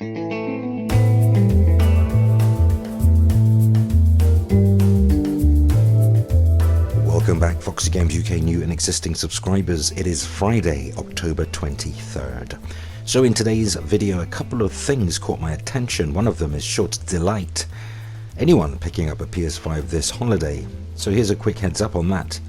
Welcome back, FOXY Games UK new and existing subscribers. It is Friday, October 23rd. So in today's video, a couple of things caught my attention. One of them is sure to delight anyone picking up a PS5 this holiday. So here's a quick heads up on that.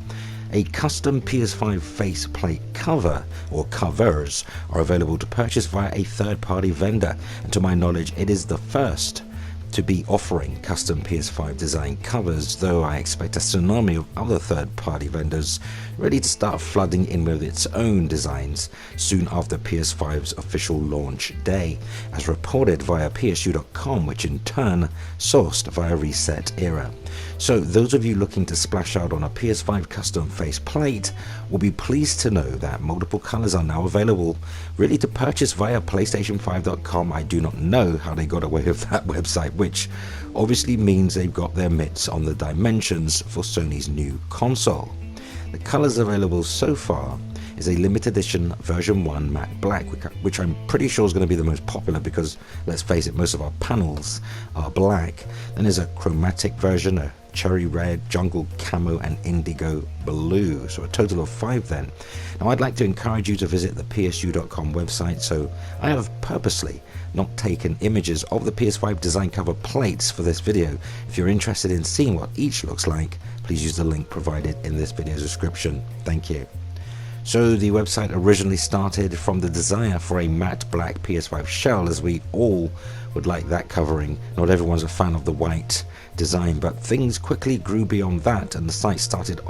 A custom PS5 faceplate cover, or covers, are available to purchase via a third-party vendor. And to my knowledge, it is the first to be offering custom PS5 design covers, though I expect a tsunami of other third-party vendors ready to start flooding in with its own designs soon after PS5's official launch day, as reported via PSU.com, which in turn sourced via Reset Era. So those of you looking to splash out on a PS5 custom faceplate will be pleased to know that multiple colors are now available really to purchase via PlayStation5.com. I do not know how they got away with that website, which obviously means they've got their mitts on the dimensions for Sony's new console. The colors available so far is a limited edition version 1 matte black, which I'm pretty sure is going to be the most popular because, let's face it, most of our panels are black. Then there's a chromatic version, a cherry red, jungle camo and indigo blue, so a total of 5 then. Now I'd like to encourage you to visit the PSU.com website, so I have purposely not taken images of the PS5 design cover plates for this video. If you're interested in seeing what each looks like, please use the link provided in this video's description. Thank you. So the website originally started from the desire for a matte black PS5 shell, as we all would like that covering. Not everyone's a fan of the white design, but things quickly grew beyond that, and the site started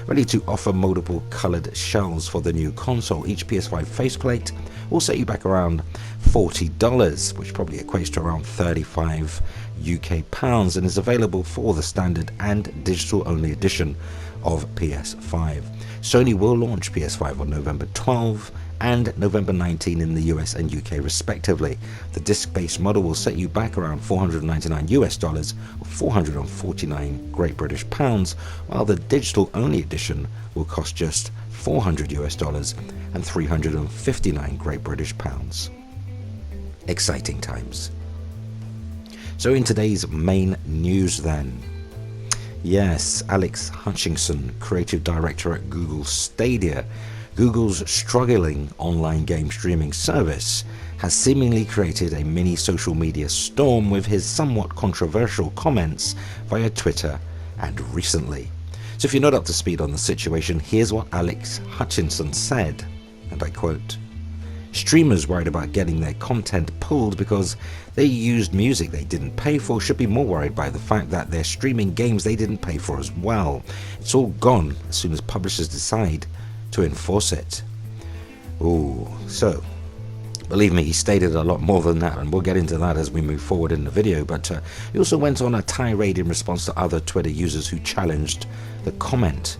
ready to offer multiple colored shells for the new console. Each PS5 faceplate will set you back around $40, which probably equates to around 35 UK pounds, and is available for the standard and digital only edition of PS5. Sony will launch PS5 on November 12 and November 19 in the US and UK respectively. The disc-based model will set you back around $499 US or 449 Great British pounds, while the digital only edition will cost just $400 US and 359 Great British pounds. Exciting times. So in today's main news then, yes, Alex Hutchinson, creative director at Google Stadia, Google's struggling online game streaming service, has seemingly created a mini social media storm with his somewhat controversial comments via Twitter and recently. So if you're not up to speed on the situation, here's what Alex Hutchinson said, and I quote, "Streamers worried about getting their content pulled because they used music they didn't pay for should be more worried by the fact that they're streaming games they didn't pay for as well. It's all gone as soon as publishers decide to enforce it." Ooh, so believe me, he stated a lot more than that, and we'll get into that as we move forward in the video, but he also went on a tirade in response to other Twitter users who challenged the comment.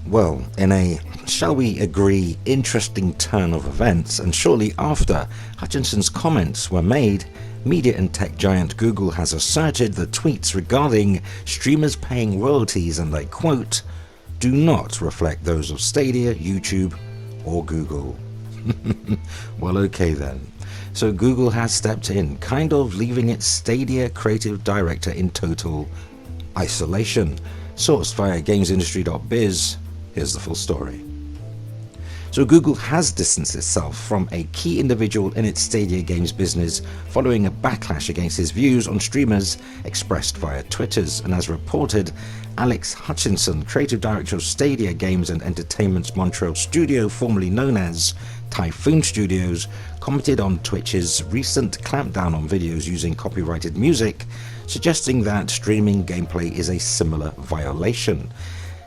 Well, in a, shall we agree, interesting turn of events, and shortly after Hutchinson's comments were made, media and tech giant Google has asserted the tweets regarding streamers paying royalties, and I quote, "do not reflect those of Stadia, YouTube, or Google." Well, okay then. So Google has stepped in, kind of leaving its Stadia creative director in total isolation. Sourced via gamesindustry.biz, here's the full story. So Google has distanced itself from a key individual in its Stadia games business following a backlash against his views on streamers expressed via Twitters, and as reported, Alex Hutchinson, creative director of Stadia Games and Entertainment's Montreal studio, formerly known as Typhoon Studios, commented on Twitch's recent clampdown on videos using copyrighted music, suggesting that streaming gameplay is a similar violation.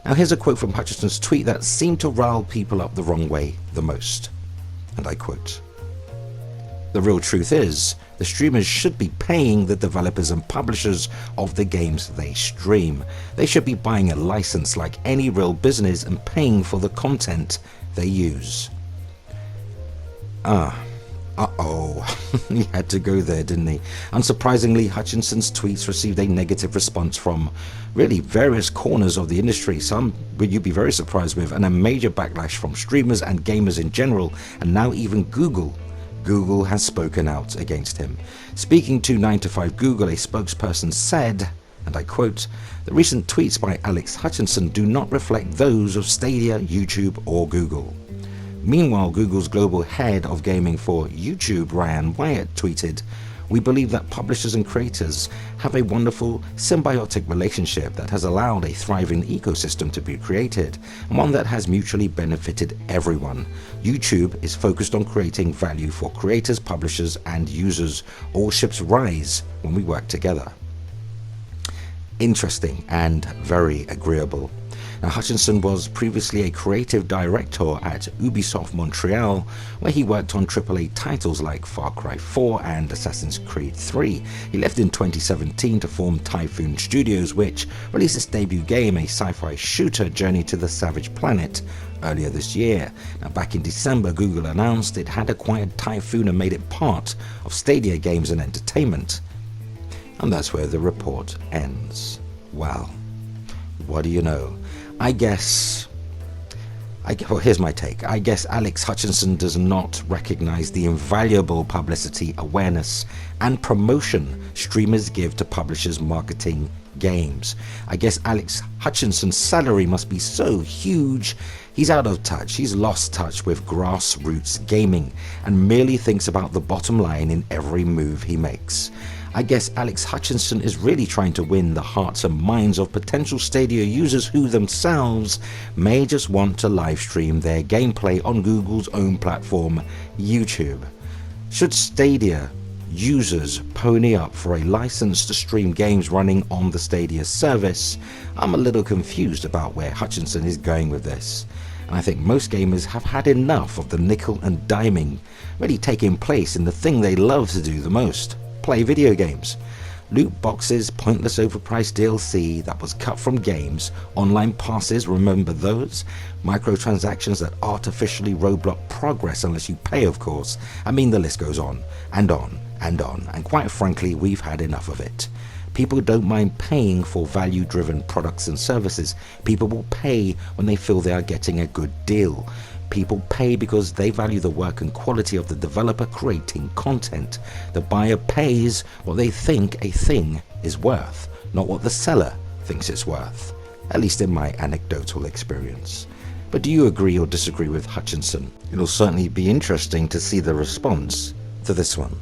Now here's a quote from Hutchinson's tweet that seemed to rile people up the wrong way the most, and I quote, "The real truth is, the streamers should be paying the developers and publishers of the games they stream. They should be buying a license like any real business and paying for the content they use." He had to go there, didn't he? Unsurprisingly, Hutchinson's tweets received a negative response from really various corners of the industry, some you'd be very surprised with, and a major backlash from streamers and gamers in general, and now even Google. Google has spoken out against him. Speaking to 9 to 5 Google, a spokesperson said, and I quote, "The recent tweets by Alex Hutchinson do not reflect those of Stadia, YouTube or Google." Meanwhile, Google's global head of gaming for YouTube, Ryan Wyatt, tweeted, "We believe that publishers and creators have a wonderful symbiotic relationship that has allowed a thriving ecosystem to be created, and one that has mutually benefited everyone. YouTube is focused on creating value for creators, publishers, and users. All ships rise when we work together." Interesting and very agreeable. Now, Hutchinson was previously a creative director at Ubisoft Montreal, where he worked on AAA titles like Far Cry 4 and Assassin's Creed 3. He left in 2017 to form Typhoon Studios, which released its debut game, a sci-fi shooter, Journey to the Savage Planet, earlier this year. Now, back in December, Google announced it had acquired Typhoon and made it part of Stadia Games and Entertainment. And that's where the report ends. Well, what do you know? Well, here's my take. I guess Alex Hutchinson does not recognize the invaluable publicity, awareness, and promotion streamers give to publishers marketing games. I guess Alex Hutchinson's salary must be so huge, he's out of touch. He's lost touch with grassroots gaming and merely thinks about the bottom line in every move he makes. I guess Alex Hutchinson is really trying to win the hearts and minds of potential Stadia users who themselves may just want to live stream their gameplay on Google's own platform, YouTube. Should Stadia users pony up for a license to stream games running on the Stadia service? I'm a little confused about where Hutchinson is going with this. And I think most gamers have had enough of the nickel and diming really taking place in the thing they love to do the most: play video games. Loot boxes, pointless overpriced DLC that was cut from games, online passes, remember those? Microtransactions that artificially roadblock progress unless you pay, of course. I mean, the list goes on and on and on, and quite frankly, we've had enough of it. People don't mind paying for value-driven products and services. People will pay when they feel they are getting a good deal. People pay because they value the work and quality of the developer creating content. The buyer pays what they think a thing is worth, not what the seller thinks it's worth, at least in my anecdotal experience. But do you agree or disagree with Hutchinson? It'll certainly be interesting to see the response to this one.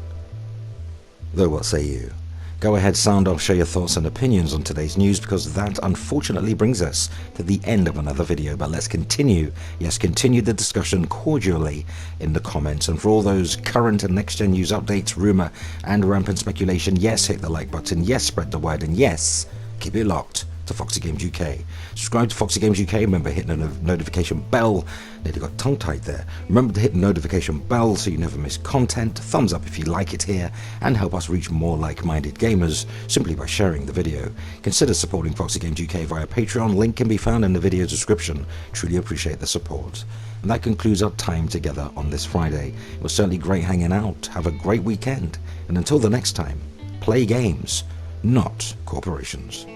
Though, what say you? Go ahead, sound off, share your thoughts and opinions on today's news, because that unfortunately brings us to the end of another video. But let's continue, yes, continue the discussion cordially in the comments. And for all those current and next-gen news updates, rumor and rampant speculation, yes, hit the like button, yes, spread the word, and yes, keep it locked to FOXY Games UK. Subscribe to FOXY Games UK. Remember, hit the notification bell. Nearly got tongue-tied there. Remember to hit the notification bell so you never miss content. Thumbs up if you like it here, and help us reach more like-minded gamers simply by sharing the video. Consider supporting FOXY Games UK via Patreon. Link can be found in the video description. Truly appreciate the support. And that concludes our time together on this Friday. It was certainly great hanging out. Have a great weekend. And until the next time, play games, not corporations.